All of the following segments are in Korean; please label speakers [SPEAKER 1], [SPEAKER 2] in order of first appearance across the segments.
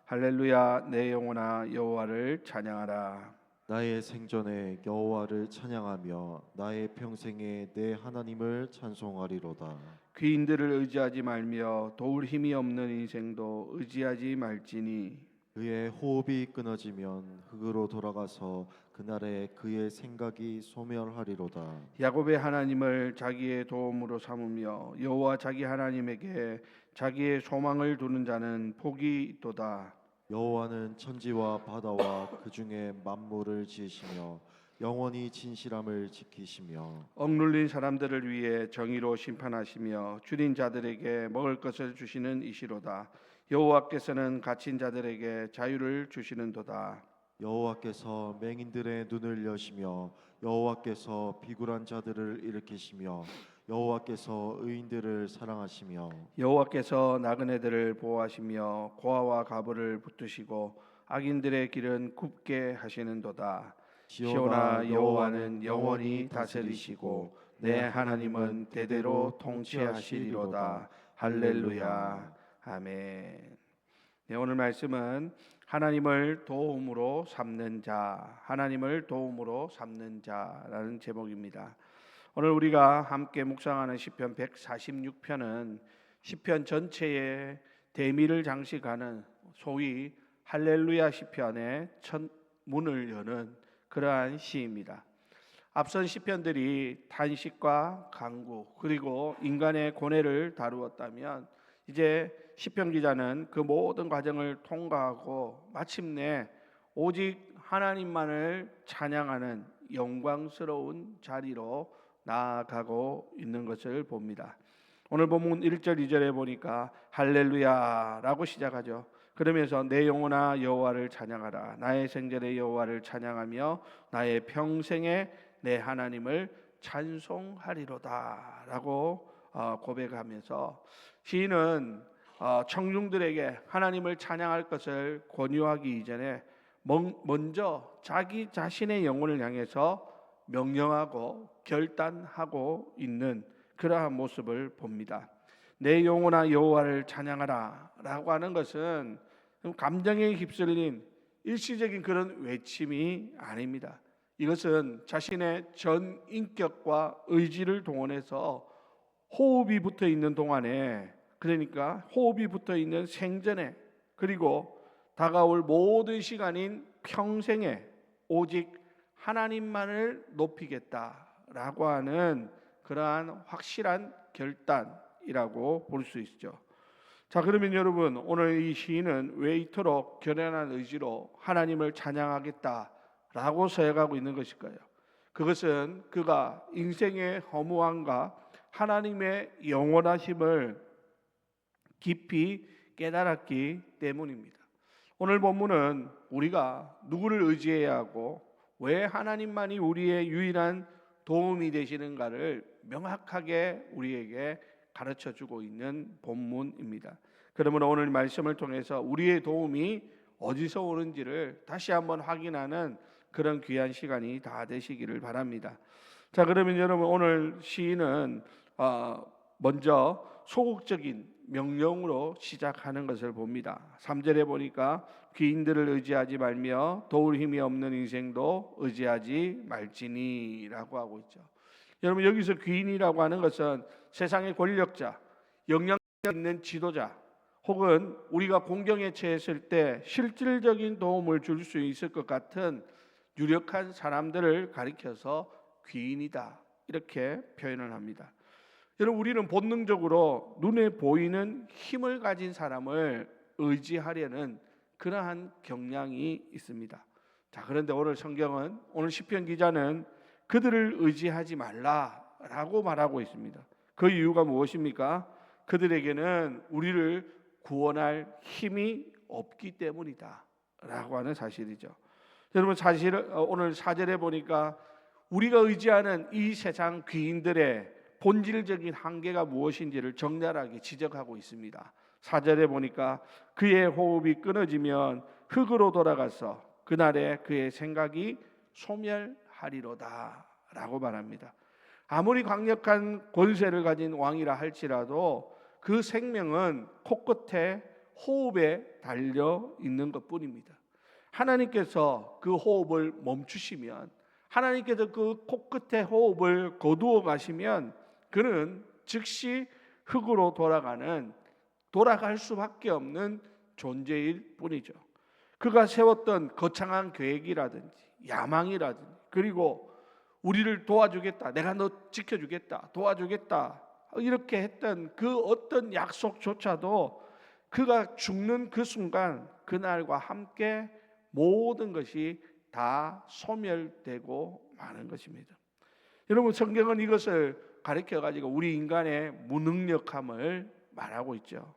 [SPEAKER 1] 할렐루야. 내 영혼아 여호와를 찬양하라.
[SPEAKER 2] 나의 생전에 여호와를 찬양하며 나의 평생에 내 하나님을 찬송하리로다.
[SPEAKER 1] 귀인들을 의지하지 말며 도울 힘이 없는 인생도 의지하지 말지니
[SPEAKER 2] 그의 호흡이 끊어지면 흙으로 돌아가서 그날에 그의 생각이 소멸하리로다.
[SPEAKER 1] 야곱의 하나님을 자기의 도움으로 삼으며 여호와 자기 하나님에게 자기의 소망을 두는 자는 복이 있도다.
[SPEAKER 2] 여호와는 천지와 바다와 그 중에 만물을 지으시며 영원히 진실함을 지키시며
[SPEAKER 1] 억눌린 사람들을 위해 정의로 심판하시며 줄인 자들에게 먹을 것을 주시는 이시로다. 여호와께서는 갇힌 자들에게 자유를 주시는도다.
[SPEAKER 2] 여호와께서 맹인들의 눈을 여시며 여호와께서 비굴한 자들을 일으키시며 여호와께서 의인들을 사랑하시며
[SPEAKER 1] 여호와께서 나그네들을 보호하시며 고아와 가부를 붙드시고 악인들의 길은 굽게 하시는도다. 시온아 여호와는 영원히 다스리시고 내 하나님은 대대로 통치하시리로다. 할렐루야. 아멘. 네, 오늘 말씀은 하나님을 도움으로 삼는 자, 하나님을 도움으로 삼는 자라는 제목입니다. 오늘 우리가 함께 묵상하는 시편 146편은 시편 전체의 대미를 장식하는 소위 할렐루야 시편의 첫 문을 여는 그러한 시입니다. 앞선 시편들이 탄식과 간구 그리고 인간의 고뇌를 다루었다면 이제 시편 기자는 그 모든 과정을 통과하고 마침내 오직 하나님만을 찬양하는 영광스러운 자리로 나아가고 있는 것을 봅니다. 오늘 본문 1절 2절에 보니까 할렐루야라고 시작하죠. 그러면서 내 영혼아 여호와를 찬양하라. 나의 생전에 여호와를 찬양하며 나의 평생에 내 하나님을 찬송하리로다라고 고백하면서 시인은 청중들에게 하나님을 찬양할 것을 권유하기 이전에 먼저 자기 자신의 영혼을 향해서 명령하고 결단하고 있는 그러한 모습을 봅니다. 내 영혼아 여호와를 찬양하라 라고 하는 것은 감정에 휩쓸린 일시적인 그런 외침이 아닙니다. 이것은 자신의 전 인격과 의지를 동원해서 호흡이 붙어 있는 동안에, 그러니까 호흡이 붙어 있는 생전에, 그리고 다가올 모든 시간인 평생에 오직 하나님만을 높이겠다라고 하는 그러한 확실한 결단이라고 볼 수 있죠. 자, 그러면 여러분, 오늘 이 시인은 왜 이토록 결연한 의지로 하나님을 찬양하겠다라고 서약하고 있는 것일까요? 그것은 그가 인생의 허무함과 하나님의 영원하심을 깊이 깨달았기 때문입니다. 오늘 본문은 우리가 누구를 의지해야 하고 왜 하나님만이 우리의 유일한 도움이 되시는가를 명확하게 우리에게 가르쳐주고 있는 본문입니다. 그러므로 오늘 말씀을 통해서 우리의 도움이 어디서 오는지를 다시 한번 확인하는 그런 귀한 시간이 다 되시기를 바랍니다. 자, 그러면 여러분, 오늘 시인은 먼저 소극적인 명령으로 시작하는 것을 봅니다. 3절에 보니까 귀인들을 의지하지 말며 도울 힘이 없는 인생도 의지하지 말지니 라고 하고 있죠. 여러분, 여기서 귀인이라고 하는 것은 세상의 권력자, 영향력 있는 지도자, 혹은 우리가 공경에 처했을 때 실질적인 도움을 줄 수 있을 것 같은 유력한 사람들을 가리켜서 귀인이다 이렇게 표현을 합니다. 여러분, 우리는 본능적으로 눈에 보이는 힘을 가진 사람을 의지하려는 그러한 경향이 있습니다. 자, 그런데 오늘 성경은, 오늘 시편 기자는 그들을 의지하지 말라라고 말하고 있습니다. 그 이유가 무엇입니까? 그들에게는 우리를 구원할 힘이 없기 때문이다 라고 하는 사실이죠. 여러분, 사실 오늘 4절에 보니까 우리가 의지하는 이 세상 귀인들의 본질적인 한계가 무엇인지를 적나라하게 지적하고 있습니다. 4절에 보니까 그의 호흡이 끊어지면 흙으로 돌아가서 그날에 그의 생각이 소멸하리로다 라고 말합니다. 아무리 강력한 권세를 가진 왕이라 할지라도 그 생명은 코끝에 호흡에 달려 있는 것뿐입니다. 하나님께서 그 호흡을 멈추시면, 하나님께서 그 코끝에 호흡을 거두어 가시면 그는 즉시 흙으로 돌아갈 수밖에 없는 존재일 뿐이죠. 그가 세웠던 거창한 계획이라든지 야망이라든지, 그리고 우리를 도와주겠다, 내가 너 지켜주겠다, 도와주겠다, 이렇게 했던 그 어떤 약속조차도 그가 죽는 그 순간, 그날과 함께 모든 것이 다 소멸되고 마는 것입니다. 여러분, 성경은 이것을 가르쳐 가지고 우리 인간의 무능력함을 말하고 있죠.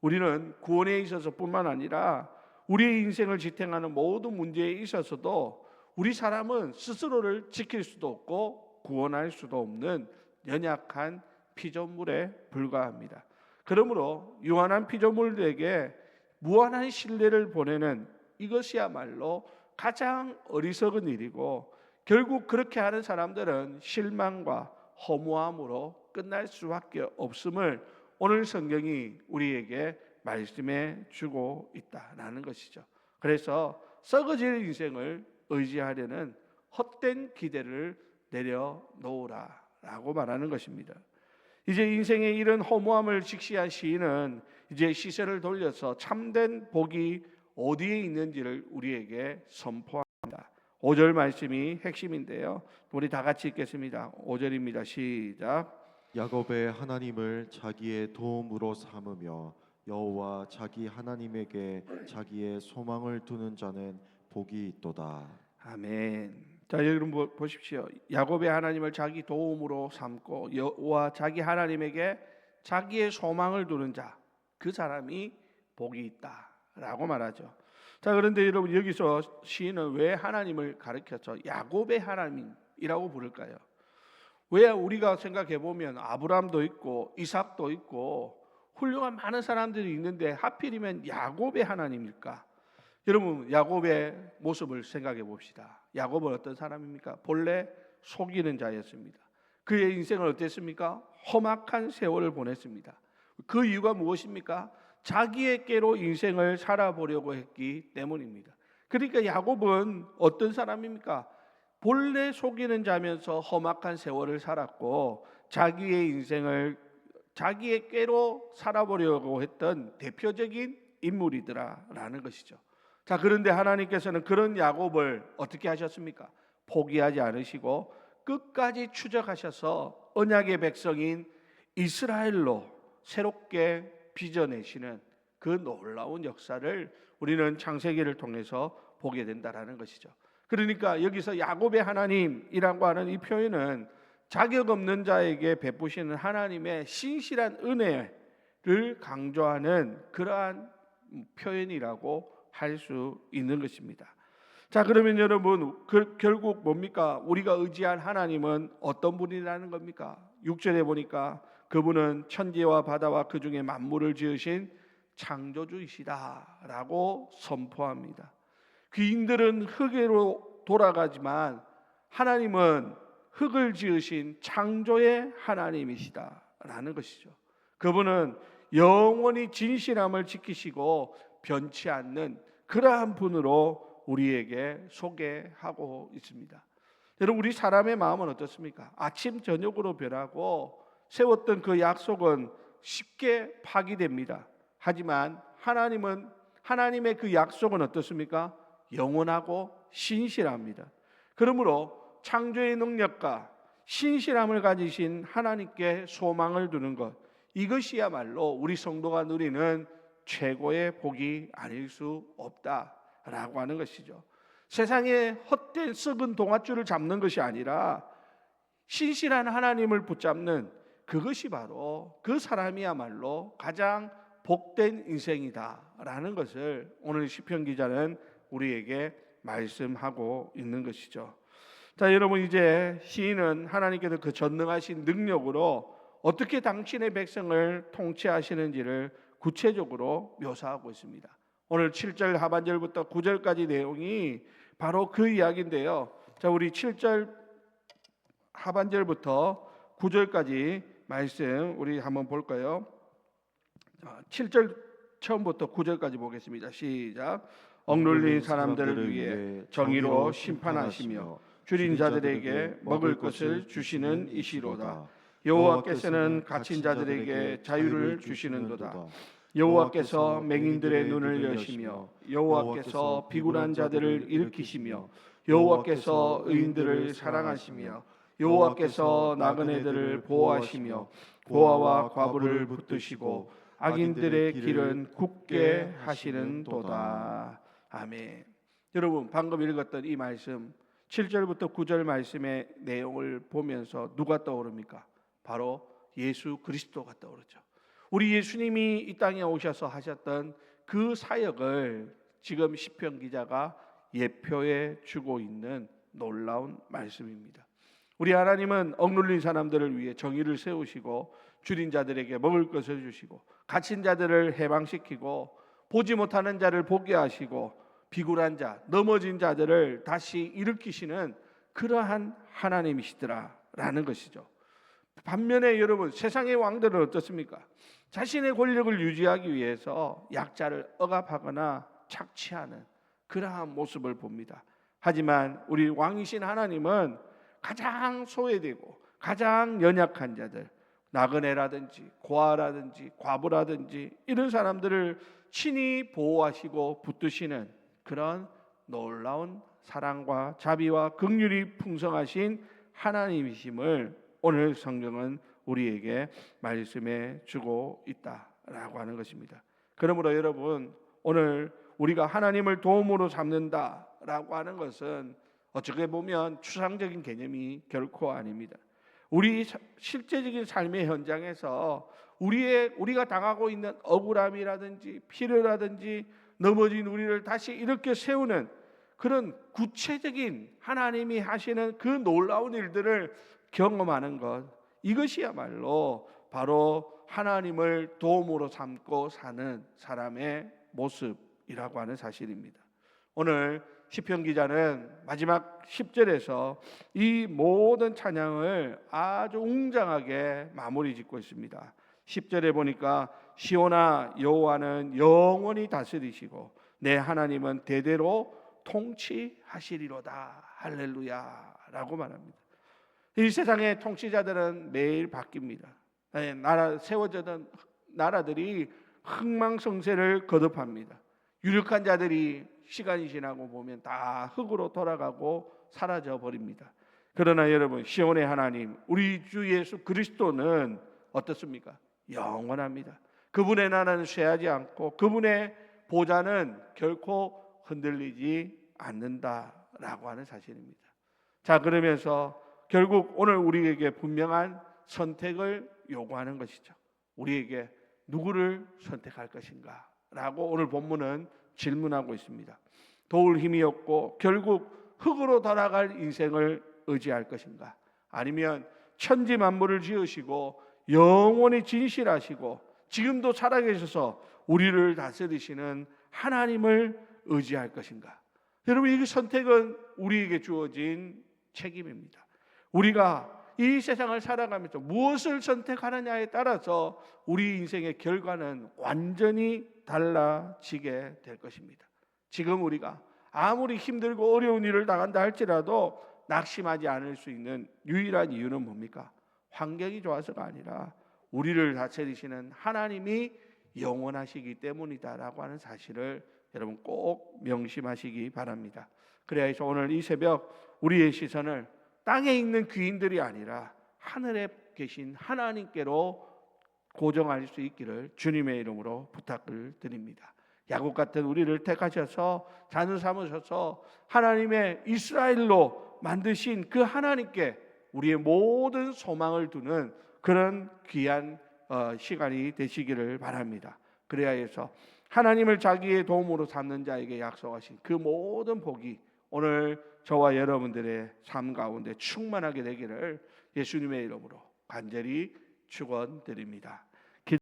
[SPEAKER 1] 우리는 구원에 있어서 뿐만 아니라 우리의 인생을 지탱하는 모든 문제에 있어서도 우리 사람은 스스로를 지킬 수도 없고 구원할 수도 없는 연약한 피조물에 불과합니다. 그러므로 유한한 피조물들에게 무한한 신뢰를 보내는 이것이야말로 가장 어리석은 일이고, 결국 그렇게 하는 사람들은 실망과 허무함으로 끝날 수밖에 없음을 오늘 성경이 우리에게 말씀해 주고 있다라는 것이죠. 그래서 썩어질 인생을 의지하려는 헛된 기대를 내려놓으라라고 말하는 것입니다. 이제 인생의 이런 허무함을 직시한 시인은 이제 시세를 돌려서 참된 복이 어디에 있는지를 우리에게 선포합니다. 5절 말씀이 핵심인데요. 우리 다 같이 읽겠습니다. 5절입니다. 시작.
[SPEAKER 2] 야곱의 하나님을 자기의 도움으로 삼으며 여호와 자기 하나님에게 자기의 소망을 두는 자는 복이 있도다.
[SPEAKER 1] 아멘. 자, 여러분 보십시오. 야곱의 하나님을 자기 도움으로 삼고 여호와 자기 하나님에게 자기의 소망을 두는 자, 그 사람이 복이 있다라고 말하죠. 자, 그런데 여러분, 여기서 시인은 왜 하나님을 가리켜서 야곱의 하나님이라고 부를까요? 왜 우리가 생각해 보면 아브라함도 있고 이삭도 있고 훌륭한 많은 사람들이 있는데 하필이면 야곱의 하나님일까? 여러분, 야곱의 모습을 생각해 봅시다. 야곱은 어떤 사람입니까? 본래 속이는 자였습니다. 그의 인생은 어땠습니까? 험악한 세월을 보냈습니다. 그 이유가 무엇입니까? 자기의 꾀로 인생을 살아보려고 했기 때문입니다. 그러니까 야곱은 어떤 사람입니까? 본래 속이는 자면서 험악한 세월을 살았고 자기의 인생을 자기의 꾀로 살아보려고 했던 대표적인 인물이더라라는 것이죠. 자, 그런데 하나님께서는 그런 야곱을 어떻게 하셨습니까? 포기하지 않으시고 끝까지 추적하셔서 언약의 백성인 이스라엘로 새롭게 빚어내시는 그 놀라운 역사를 우리는 창세기를 통해서 보게 된다라는 것이죠. 그러니까 여기서 야곱의 하나님이라고 하는 이 표현은 자격 없는 자에게 베푸시는 하나님의 신실한 은혜를 강조하는 그러한 표현이라고 할 수 있는 것입니다. 자, 그러면 여러분, 결국 뭡니까? 우리가 의지한 하나님은 어떤 분이라는 겁니까? 6절에 보니까 그분은 천지와 바다와 그 중에 만물을 지으신 창조주이시다라고 선포합니다. 귀인들은 흙으로 돌아가지만 하나님은 흙을 지으신 창조의 하나님이시다라는 것이죠. 그분은 영원히 진실함을 지키시고 변치 않는 그러한 분으로 우리에게 소개하고 있습니다. 여러분, 우리 사람의 마음은 어떻습니까? 아침 저녁으로 변하고 세웠던 그 약속은 쉽게 파기됩니다. 하지만 하나님의 그 약속은 어떻습니까? 영원하고 신실합니다. 그러므로 창조의 능력과 신실함을 가지신 하나님께 소망을 두는 것, 이것이야말로 우리 성도가 누리는 최고의 복이 아닐 수 없다라고 하는 것이죠. 세상에 헛된 썩은 동아줄을 잡는 것이 아니라 신실한 하나님을 붙잡는 그것이 바로 그 사람이야말로 가장 복된 인생이다라는 것을 오늘 시편 기자는 우리에게 말씀하고 있는 것이죠. 자, 여러분, 이제 시인은 하나님께서 그 전능하신 능력으로 어떻게 당신의 백성을 통치하시는지를 구체적으로 묘사하고 있습니다. 오늘 7절 하반절부터 9절까지 내용이 바로 그 이야기인데요. 자, 우리 7절 하반절부터 9절까지 말씀 우리 한번 볼까요? 7절 처음부터 9절까지 보겠습니다. 시작. 억눌린 사람들을 위해 정의로 심판하시며 줄인 자들에게 먹을 것을 주시는 이시로다. 여호와께서는 갇힌 자들에게 자유를 주시는도다. 여호와께서 맹인들의 눈을 여시며 여호와께서 비굴한 자들을 일으키시며 여호와께서 의인들을 사랑하시며 여호와께서 나그네들을 보호하시며 고아와 과부를 붙드시고 악인들의 길은 굳게 하시는도다. 아멘. 여러분 방금 읽었던 이 말씀 7절부터 9절 말씀의 내용을 보면서 누가 떠오릅니까? 바로 예수 그리스도가 떠오르죠. 우리 예수님이 이 땅에 오셔서 하셨던 그 사역을 지금 시편 기자가 예표해 주고 있는 놀라운 말씀입니다. 우리 하나님은 억눌린 사람들을 위해 정의를 세우시고 줄인 자들에게 먹을 것을 주시고 갇힌 자들을 해방시키고 보지 못하는 자를 보게 하시고 비굴한 자, 넘어진 자들을 다시 일으키시는 그러한 하나님이시더라라는 것이죠. 반면에 여러분 세상의 왕들은 어떻습니까? 자신의 권력을 유지하기 위해서 약자를 억압하거나 착취하는 그러한 모습을 봅니다. 하지만 우리 왕이신 하나님은 가장 소외되고 가장 연약한 자들, 나그네라든지 고아라든지 과부라든지 이런 사람들을 친히 보호하시고 붙드시는 그런 놀라운 사랑과 자비와 긍휼이 풍성하신 하나님이심을 오늘 성경은 우리에게 말씀해 주고 있다라고 하는 것입니다. 그러므로 여러분 오늘 우리가 하나님을 도움으로 삼는다라고 하는 것은 어떻게 보면 추상적인 개념이 결코 아닙니다. 우리 실제적인 삶의 현장에서 우리가 당하고 있는 억울함이라든지 필요라든지 넘어진 우리를 다시 이렇게 세우는 그런 구체적인 하나님이 하시는 그 놀라운 일들을 경험하는 것, 이것이야말로 바로 하나님을 도움으로 삼고 사는 사람의 모습이라고 하는 사실입니다. 오늘 시편 기자는 마지막 10절에서 이 모든 찬양을 아주 웅장하게 마무리 짓고 있습니다. 10절에 보니까 시온아 여호와는 영원히 다스리시고 내 하나님은 대대로 통치하시리로다. 할렐루야라고 말합니다. 이 세상의 통치자들은 매일 바뀝니다. 세워졌던 나라들이 흥망성쇠를 거듭합니다. 유력한 자들이 시간이 지나고 보면 다 흙으로 돌아가고 사라져 버립니다. 그러나 여러분 시온의 하나님 우리 주 예수 그리스도는 어떻습니까? 영원합니다. 그분의 나라는 쇠하지 않고 그분의 보좌는 결코 흔들리지 않는다라고 하는 사실입니다. 자, 그러면서 결국 오늘 우리에게 분명한 선택을 요구하는 것이죠. 우리에게 누구를 선택할 것인가? 라고 오늘 본문은 질문하고 있습니다. 도울 힘이 없고 결국 흙으로 돌아갈 인생을 의지할 것인가? 아니면 천지 만물을 지으시고 영원히 진실하시고 지금도 살아계셔서 우리를 다스리시는 하나님을 의지할 것인가? 여러분 이 선택은 우리에게 주어진 책임입니다. 우리가 이 세상을 살아가면서 무엇을 선택하느냐에 따라서 우리 인생의 결과는 완전히 달라지게 될 것입니다. 지금 우리가 아무리 힘들고 어려운 일을 당한다 할지라도 낙심하지 않을 수 있는 유일한 이유는 뭡니까? 환경이 좋아서가 아니라 우리를 다스리시는 하나님이 영원하시기 때문이다라고 하는 사실을 여러분 꼭 명심하시기 바랍니다. 그래야 해서 오늘 이 새벽 우리의 시선을 땅에 있는 귀인들이 아니라 하늘에 계신 하나님께로 고정할 수 있기를 주님의 이름으로 부탁을 드립니다. 야곱 같은 우리를 택하셔서 자녀 삼으셔서 하나님의 이스라엘로 만드신 그 하나님께 우리의 모든 소망을 두는 그런 귀한 시간이 되시기를 바랍니다. 그래야 해서 하나님을 자기의 도움으로 삼는 자에게 약속하신 그 모든 복이 오늘 저와 여러분들의 삶 가운데 충만하게 되기를 예수님의 이름으로 간절히 축원드립니다.